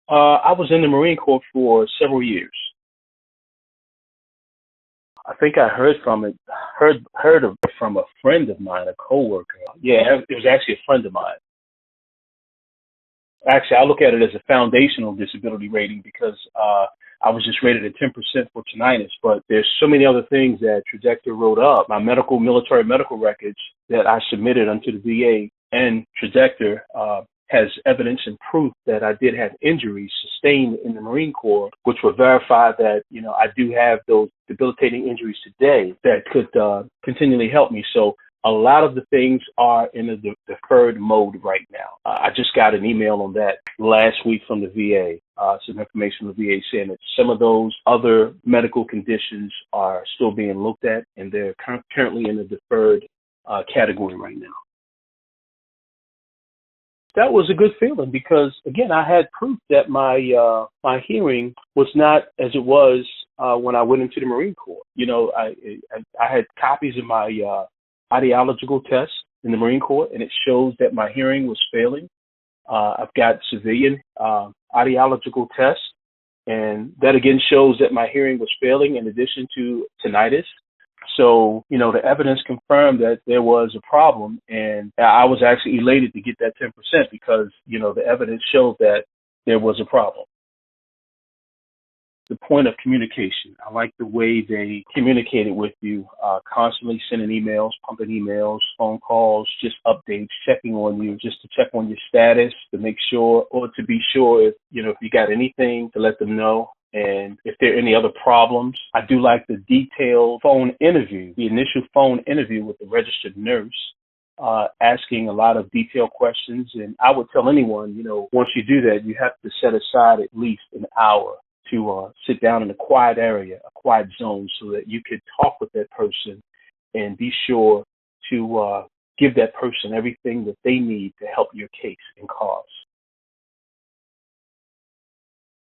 I was in the Marine Corps for several years. I think I heard of it from a friend of mine, a coworker. Yeah, it was actually a friend of mine. Actually, I look at it as a foundational disability rating because I was just rated at 10% for tinnitus, but there's so many other things that Trajector wrote up. My military medical records that I submitted unto the VA and Trajector has evidence and proof that I did have injuries sustained in the Marine Corps, which will verify that, I do have those debilitating injuries today that could continually help me. So a lot of the things are in a deferred mode right now. I just got an email on that last week from the VA, some information from the VA saying that some of those other medical conditions are still being looked at, and they're currently in the deferred category right now. That was a good feeling because, again, I had proof that my hearing was not as it was when I went into the Marine Corps. I had copies of my audiological test in the Marine Corps, and it shows that my hearing was failing. I've got civilian audiological tests, and that again shows that my hearing was failing in addition to tinnitus. So, the evidence confirmed that there was a problem, and I was actually elated to get that 10% because, the evidence showed that there was a problem. The point of communication. I like the way they communicated with you, constantly sending emails, pumping emails, phone calls, just updates, checking on you, just to check on your status, to make sure, or to be sure if you got anything, to let them know. And if there are any other problems, I do like the detailed phone interview, the initial phone interview with the registered nurse, asking a lot of detailed questions. And I would tell anyone, once you do that, you have to set aside at least an hour to sit down in a quiet area, a quiet zone, so that you could talk with that person and be sure to give that person everything that they need to help your case and cause.